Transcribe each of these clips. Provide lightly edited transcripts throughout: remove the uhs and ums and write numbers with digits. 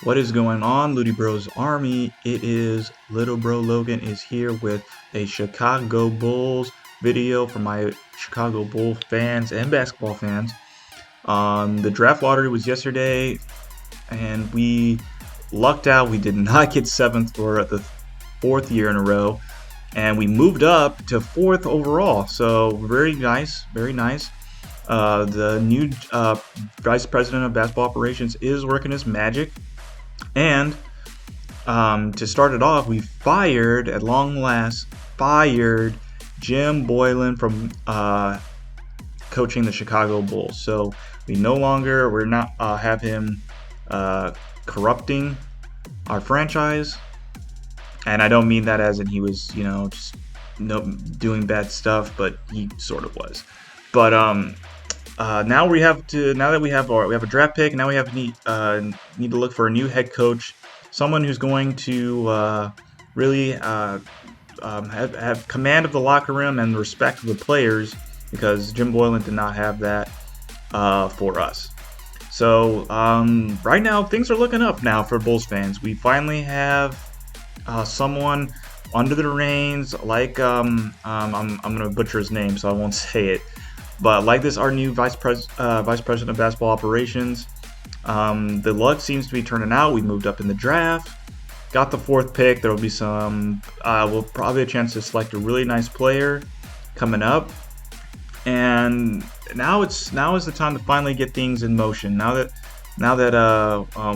What is going on, Ludybros Army? It is Little Bro Logan is here with a Chicago Bulls video for my Chicago Bulls fans and basketball fans. The draft lottery was yesterday, and we lucked out. We did not get seventh for the fourth year in a row, and we moved up to fourth overall. So very nice, very nice. The new vice president of basketball operations is working his magic. And to start it off, we fired, at long last, Jim Boylan from coaching the Chicago Bulls. So we're not have him corrupting our franchise. And I don't mean that as in he was, just doing bad stuff, but he sort of was. But now we have a draft pick. Now we need to look for a new head coach, someone who's going to really have command of the locker room and respect of the players, because Jim Boylan did not have that for us. So right now things are looking up now for Bulls fans. We finally have someone under the reins, like I'm gonna butcher his name, so I won't say it. But like this, our new vice president of basketball operations, the luck seems to be turning out. We moved up in the draft, got the fourth pick. There will be we'll probably have a chance to select a really nice player coming up. And now is the time to finally get things in motion. Now that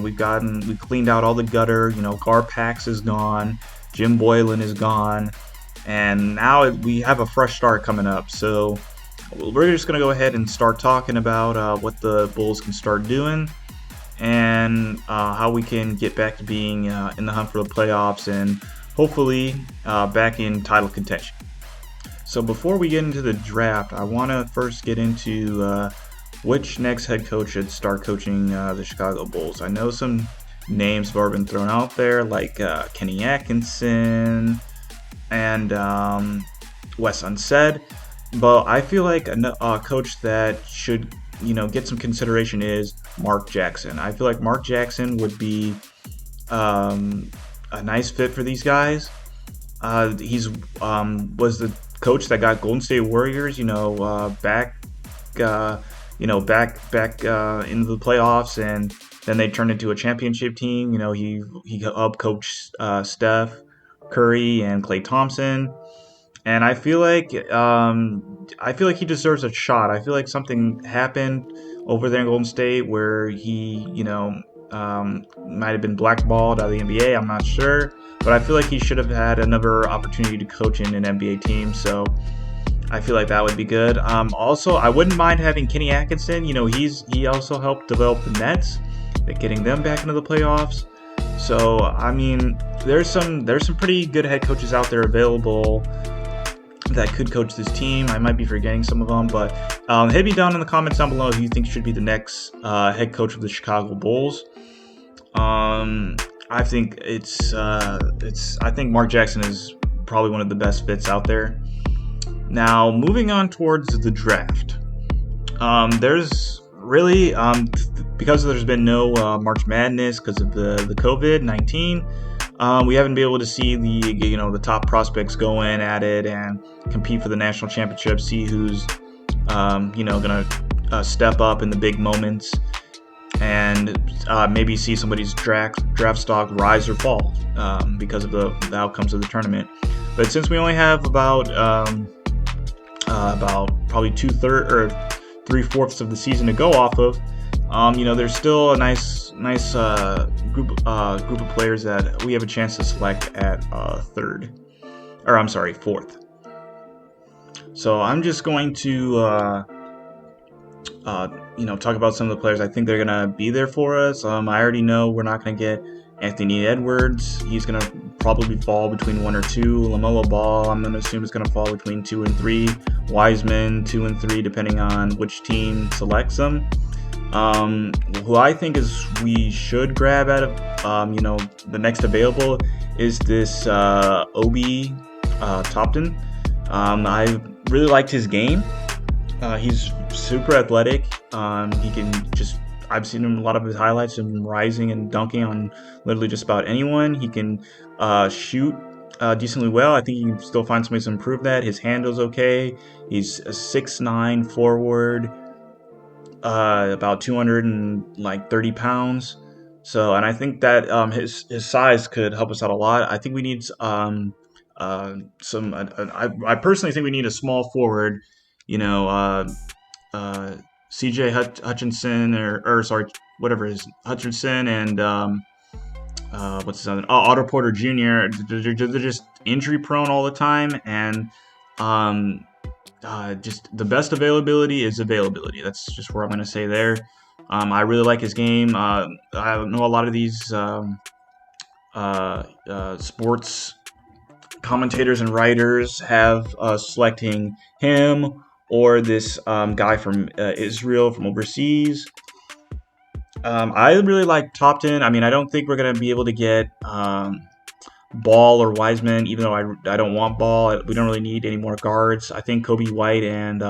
we've cleaned out all the gutter. Garpax is gone, Jim Boylan is gone, and now we have a fresh start coming up. So we're just going to go ahead and start talking about what the Bulls can start doing, and how we can get back to being in the hunt for the playoffs and hopefully back in title contention. So before we get into the draft, I want to first get into which next head coach should start coaching the Chicago Bulls. I know some names have already been thrown out there, like Kenny Atkinson and Wes Unseld. But I feel like a coach that should, get some consideration is Mark Jackson. I feel like Mark Jackson would be a nice fit for these guys. He's was the coach that got Golden State Warriors, back into the playoffs, and then they turned into a championship team. He helped coach Steph Curry and Klay Thompson. And I feel like he deserves a shot. I feel like something happened over there in Golden State where he, might have been blackballed out of the NBA. I'm not sure, but I feel like he should have had another opportunity to coach in an NBA team. So I feel like that would be good. Also, I wouldn't mind having Kenny Atkinson. He also helped develop the Nets, getting them back into the playoffs. So I mean, there's some pretty good head coaches out there available that could coach this team. I might be forgetting some of them, but hit me down in the comments down below if you think should be the next head coach of the Chicago Bulls. I think I think Mark Jackson is probably one of the best fits out there. Now, moving on towards the draft, there's really because there's been no March Madness because of the COVID-19. We haven't been able to see the top prospects go in at it and compete for the national championship. See who's gonna step up in the big moments, and maybe see somebody's draft stock rise or fall because of the outcomes of the tournament. But since we only have about probably 2/3 or 3/4 of the season to go off of, there's still a nice group of players that we have a chance to select at fourth. So I'm just going to talk about some of the players I think they're gonna be there for us. I already know we're not gonna get Anthony Edwards. He's gonna probably fall between 1 or 2. LaMelo Ball, I'm gonna assume is gonna fall between 2 and 3. Wiseman 2 and 3, depending on which team selects them. Who I think we should grab out of the next available is this Obi Toppin. I really liked his game. He's super athletic. He can just I've seen him a lot of his highlights of him rising and dunking on literally just about anyone. He can shoot decently well. I think you can still find some ways to improve that. His handle's okay. He's a 6'9" forward, about 230 pounds. So, and I think that his size could help us out a lot. I think we need some. I personally think we need a small forward. You know, uh, CJ Hutchinson or sorry, whatever it is, Hutchinson and what's his other? Oh, Otto Porter Jr. They're just injury prone all the time, and um, just the best availability is availability. That's just where I'm going to say there. I really like his game. I know a lot of these sports commentators and writers have selecting him or this guy from Israel from overseas. I really like top 10. I mean, I don't think we're going to be able to get Ball or Wiseman, even though I don't want Ball. We don't really need any more guards. I think Kobe White and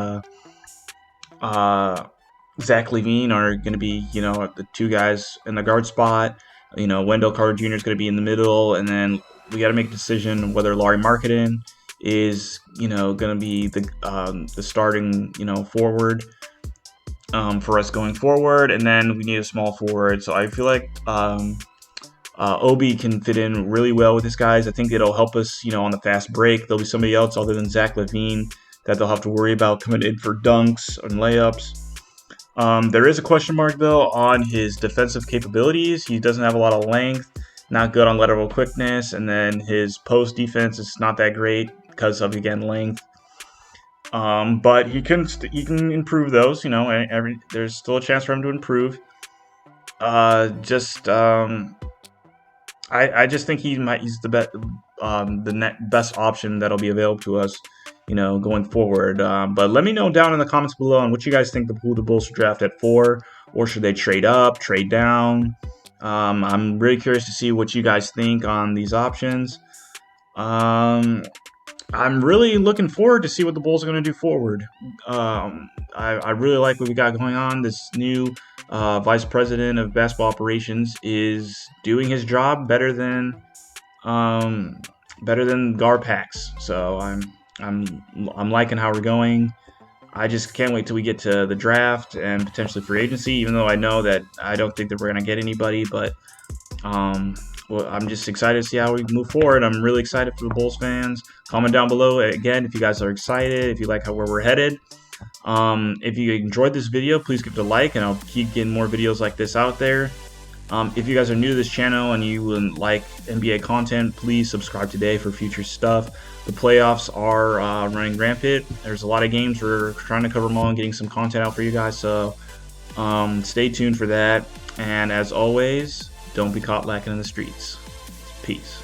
Zach LaVine are going to be, the two guys in the guard spot. Wendell Carter Jr. is going to be in the middle, and then we got to make a decision whether Lauri Markkanen is, going to be the starting, forward for us going forward, and then we need a small forward. So I feel like Obi can fit in really well with these guys. I think it'll help us, on the fast break. There'll be somebody else other than Zach LaVine that they'll have to worry about coming in for dunks and layups. There is a question mark, though, on his defensive capabilities. He doesn't have a lot of length, not good on lateral quickness, and then his post defense is not that great because of, again, length. But he can improve those. There's still a chance for him to improve. I just think he's the best option that'll be available to us, going forward. But let me know down in the comments below on what you guys think who the Bulls should draft at 4, or should they trade up, trade down? I'm really curious to see what you guys think on these options. I'm really looking forward to see what the Bulls are going to do forward. I really like what we got going on. This new vice president of basketball operations is doing his job better than Garpax. So I'm liking how we're going. I just can't wait till we get to the draft and potentially free agency. Even though I know that I don't think that we're going to get anybody, but well, I'm just excited to see how we move forward. I'm really excited for the Bulls fans. Comment down below again if you guys are excited, if you like where we're headed. If you enjoyed this video, please give it a like, and I'll keep getting more videos like this out there. If you guys are new to this channel and you would like NBA content, please subscribe today for future stuff. The playoffs are running rampant. There's a lot of games. We're trying to cover them all and getting some content out for you guys, so stay tuned for that. And as always, don't be caught lacking in the streets. Peace.